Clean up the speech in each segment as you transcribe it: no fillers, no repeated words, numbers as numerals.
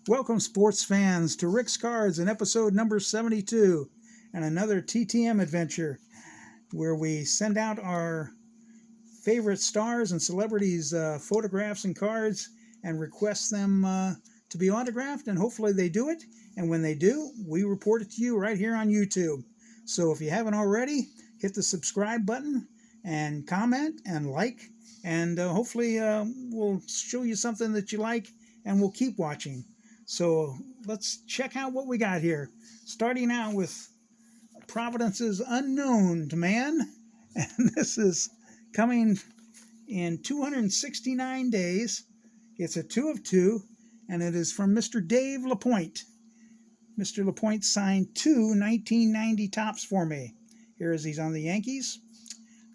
Welcome, sports fans, to Rick's Cards in episode number 72 and another TTM adventure where we send out our favorite stars and celebrities' photographs and cards and request them to be autographed, and hopefully they do it. And when they do, we report it to you right here on YouTube. So if you haven't already, hit the subscribe button and comment and like, and hopefully we'll show you something that you like and we'll keep watching. So let's check out what we got here. Starting out with Providence's Unknown to Man. And this is coming in 269 days. It's a 2 of 2, and it is from Mr. Dave LaPointe. Mr. LaPointe signed 2 1990 tops for me. Here is he's on the Yankees.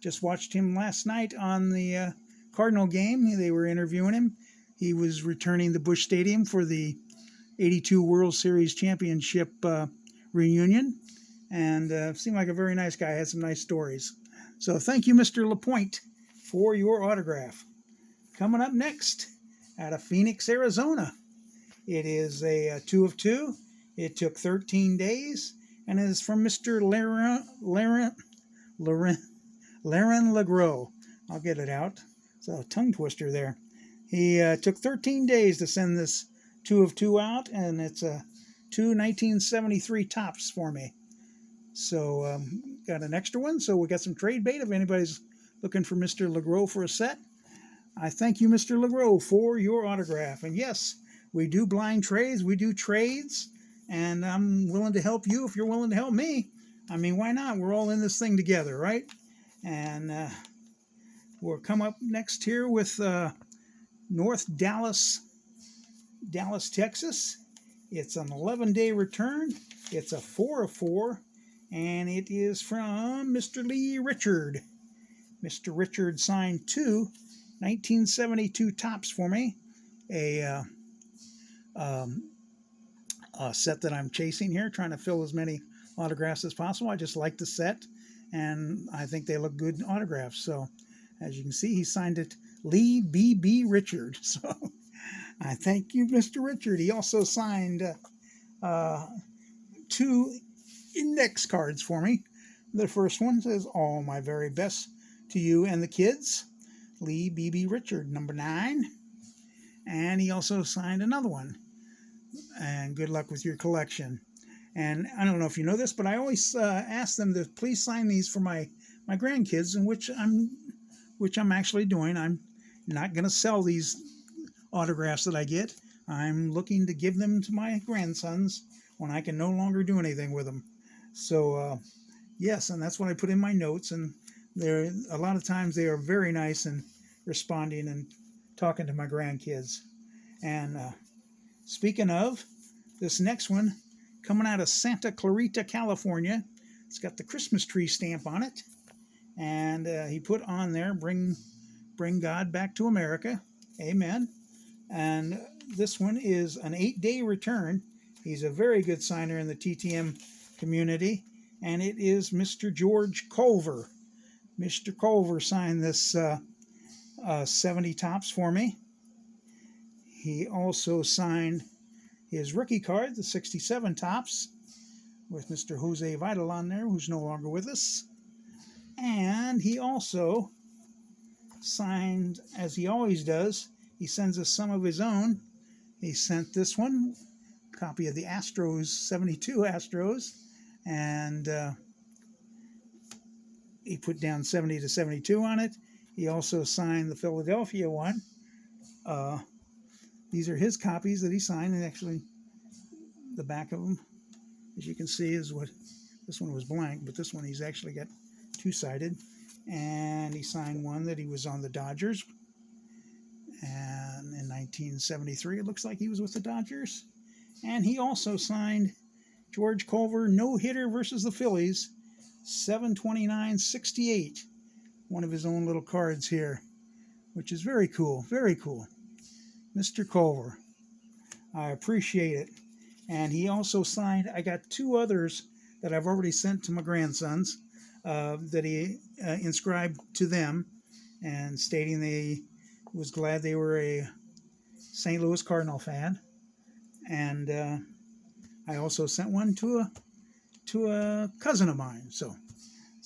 Just watched him last night on the Cardinal game. They were interviewing him. He was returning to Busch Stadium for the 82 World Series Championship reunion, and seemed like a very nice guy. Had some nice stories. So thank you, Mr. LaPointe, for your autograph. Coming up next, out of Phoenix, Arizona, it is a 2 of 2. It took 13 days, and it is from Mr. Laren LeGros. I'll get it out. It's a tongue twister there. He took 13 days to send this 2 of 2 out, and it's a 2 1973 tops for me. So got an extra one, so we got some trade bait if anybody's looking for Mr. LeGros for a set. I thank you, Mr. LeGros, for your autograph. And yes, we do blind trades, we do trades, and I'm willing to help you if you're willing to help me. I mean, why not? We're all in this thing together, right? And we'll come up next here with North Dallas, Texas. It's an 11-day return. It's a 4 of 4, and it is from Mr. Lee Richard. Mr. Richard signed 2 1972 tops for me. A set that I'm chasing here, trying to fill as many autographs as possible. I just like the set, and I think they look good autographs. So, as you can see, he signed it Lee B.B. Richard. So, I thank you, Mr. Richard. He also signed 2 index cards for me. The first one says, "All my very best to you and the kids." Lee B.B. Richard, number 9. And he also signed another one. And good luck with your collection. And I don't know if you know this, but I always ask them to please sign these for my grandkids, and which I'm actually doing. I'm not going to sell these autographs that I get. I'm looking to give them to my grandsons when I can no longer do anything with them. So yes, and that's what I put in my notes. And they're a lot of times they are very nice and responding and talking to my grandkids. And speaking of, this next one coming out of Santa Clarita, California. It's got the Christmas tree stamp on it, and he put on there, "Bring God back to America, Amen." And this one is an 8-day return. He's a very good signer in the TTM community, and it is Mr. George Culver. Mr. Culver signed this 70 tops for me. He also signed his rookie card, the 67 tops, with Mr. Jose Vidal on there, who's no longer with us. And he also signed, as he always does, he sends us some of his own. He sent this one, a copy of the Astros, 72 Astros, and he put down 70 to 72 on it. He also signed the Philadelphia one. These are his copies that he signed, and actually the back of them, as you can see, is what this one was blank, but this one he's actually got 2-sided. And he signed one that he was on the Dodgers, and in 1973 it looks like he was with the Dodgers. And he also signed George Culver no-hitter versus the Phillies, 7/29/68, one of his own little cards here, which is very cool, very cool. Mr. Culver, I appreciate it. And he also signed, I got 2 others that I've already sent to my grandsons that he inscribed to them, and stating they was glad they were a St. Louis Cardinal fan. And I also sent one to a cousin of mine. So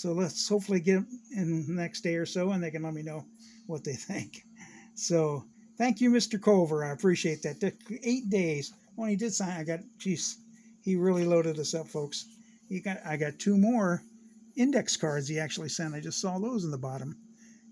let's hopefully get them in the next day or so, and they can let me know what they think. So thank you, Mr. Culver. I appreciate that. Took 8 days. When he did sign, he really loaded us up, folks. I got 2 more index cards he actually sent. I just saw those in the bottom.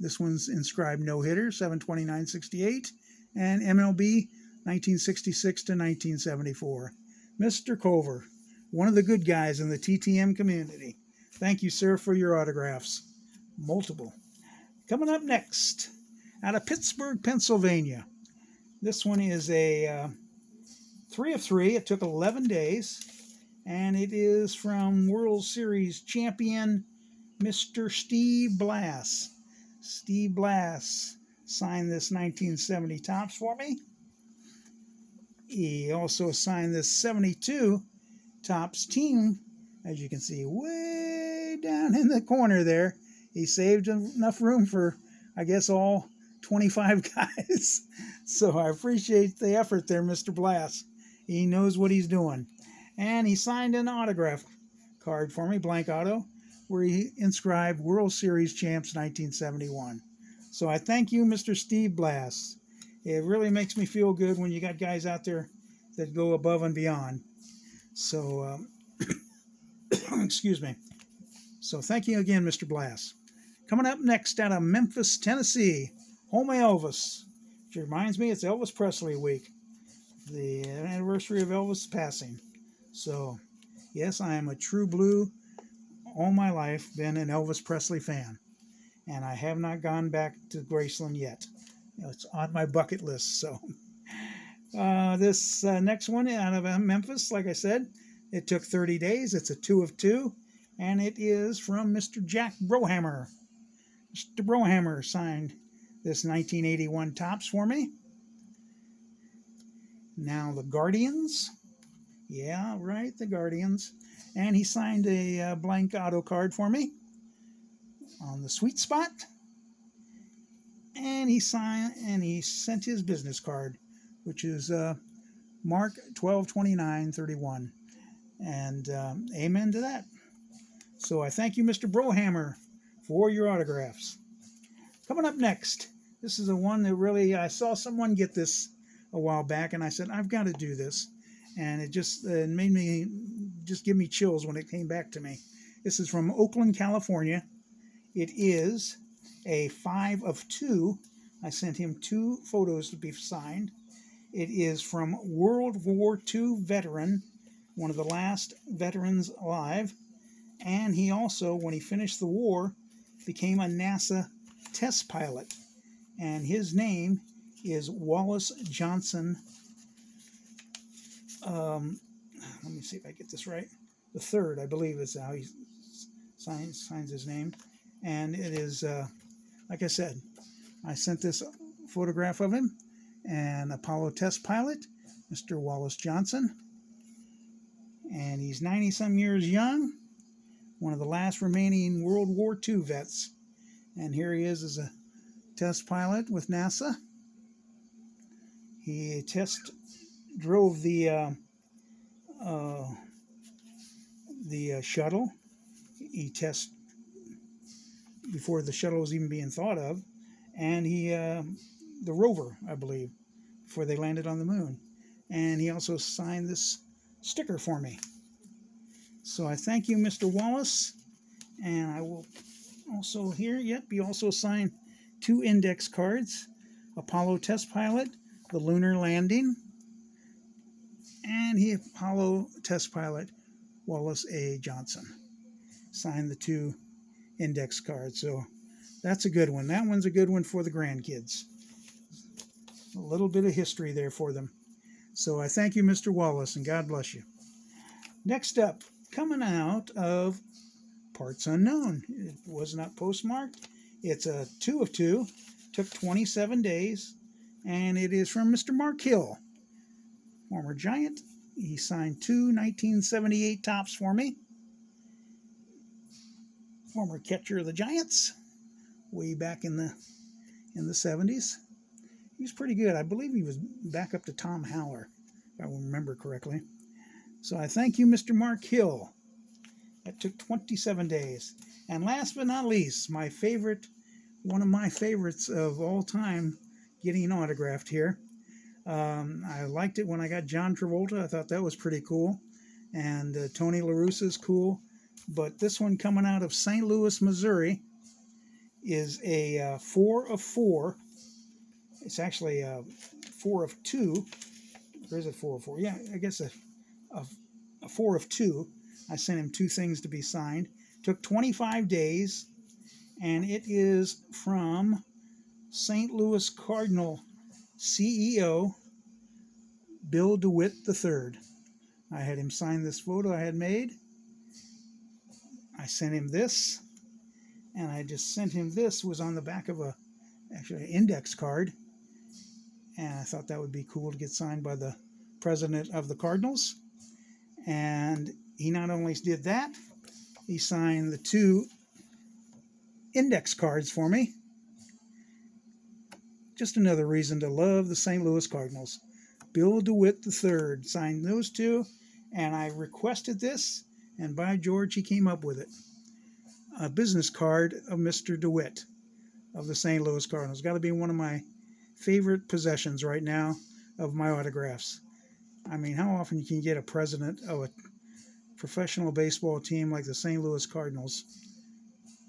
This one's inscribed no hitter 7/29/68 and MLB 1966 to 1974. Mr. Culver, one of the good guys in the TTM community. Thank you, sir, for your autographs. Multiple. Coming up next, out of Pittsburgh, Pennsylvania. This one is a 3 of 3. It took 11 days. And it is from World Series champion Mr. Steve Blass. Steve Blass signed this 1970 Topps for me. He also signed this 72 Topps team, as you can see, way down in the corner there. He saved enough room for, I guess, all 25 guys. So I appreciate the effort there, Mr. Blass. He knows what he's doing. And he signed an autograph card for me, blank auto, where he inscribed World Series Champs 1971. So I thank you, Mr. Steve Blass. It really makes me feel good when you got guys out there that go above and beyond. So, excuse me. So thank you again, Mr. Blass. Coming up next out of Memphis, Tennessee, home of Elvis. Which reminds me, it's Elvis Presley week, the anniversary of Elvis' passing. So, yes, I am a true blue, all my life, been an Elvis Presley fan. And I have not gone back to Graceland yet. It's on my bucket list. So, this next one out of Memphis, like I said, it took 30 days. It's a 2 of 2. And it is from Mr. Jack Brohammer. Mr. Brohammer signed this 1981 Topps for me. Now, the Guardians. Yeah, right, the Guardians. And he signed a blank auto card for me on the sweet spot. And he sent his business card, which is Mark 12/29/31. And amen to that. So I thank you, Mr. Brohammer, for your autographs. Coming up next, this is the one that really, I saw someone get this a while back, and I said, I've got to do this. And it just made me just give me chills when it came back to me. This is from Oakland, California. It is a 5 of 2. I sent him 2 photos to be signed. It is from World War II veteran, one of the last veterans alive. And he also, when he finished the war, became a NASA test pilot. And his name is Wallace Johnson. Let me see if I get this right. The third, I believe, is how he signs his name. And it is, like I said, I sent this photograph of him, an Apollo test pilot, Mr. Wallace Johnson. And he's 90-some years young, one of the last remaining World War II vets. And here he is as a test pilot with NASA. He drove the shuttle. He tested before the shuttle was even being thought of, and the rover, I believe, before they landed on the moon. And he also signed this sticker for me. So I thank you, Mr. Wallace, and I will also he also signed 2 index cards, Apollo test pilot, the lunar landing, and Apollo test pilot Wallace A. Johnson signed the 2 index cards. So that's a good one. That one's a good one for the grandkids. A little bit of history there for them. So I thank you, Mr. Wallace, and God bless you. Next up, coming out of Parts Unknown. It was not postmarked. It's a 2 of 2. Took 27 days. And it is from Mr. Mark Hill, former Giant. He signed 2 1978 Topps for me. Former catcher of the Giants, way back in the 70s. He was pretty good. I believe he was back up to Tom Haller if I remember correctly. So I thank you, Mr. Mark Hill. That took 27 days. And last but not least, my favorite, one of my favorites of all time, getting autographed here. I liked it when I got John Travolta. I thought that was pretty cool. And Tony La Russa is cool. But this one coming out of St. Louis, Missouri is a 4 of 4. It's actually a 4 of 2. Or is it 4 of 4? Yeah, I guess a 4 of 2. I sent him 2 things to be signed. Took 25 days. And it is from St. Louis Cardinal CEO Bill DeWitt III. I had him sign this photo I had made. I sent him this, and I just sent him this. Was on the back of actually an index card, and I thought that would be cool to get signed by the president of the Cardinals. And he not only did that, he signed the 2 index cards for me. Just another reason to love the St. Louis Cardinals. Bill DeWitt III signed those 2, and I requested this, and by George, he came up with it. A business card of Mr. DeWitt of the St. Louis Cardinals. Got to be one of my favorite possessions right now of my autographs. I mean, how often can you get a president of a professional baseball team like the St. Louis Cardinals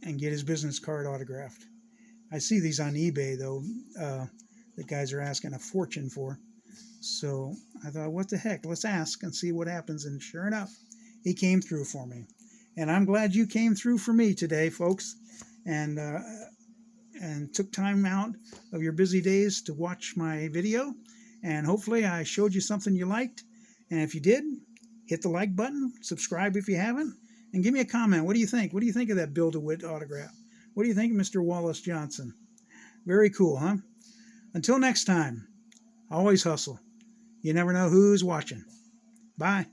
and get his business card autographed? I see these on eBay, though, that guys are asking a fortune for. So I thought, what the heck? Let's ask and see what happens. And sure enough, he came through for me. And I'm glad you came through for me today, folks, and took time out of your busy days to watch my video. And hopefully I showed you something you liked. And if you did, hit the like button, subscribe if you haven't, and give me a comment. What do you think? What do you think of that Bill DeWitt autograph? What do you think of Mr. Wallace Johnson? Very cool, huh? Until next time, always hustle. You never know who's watching. Bye.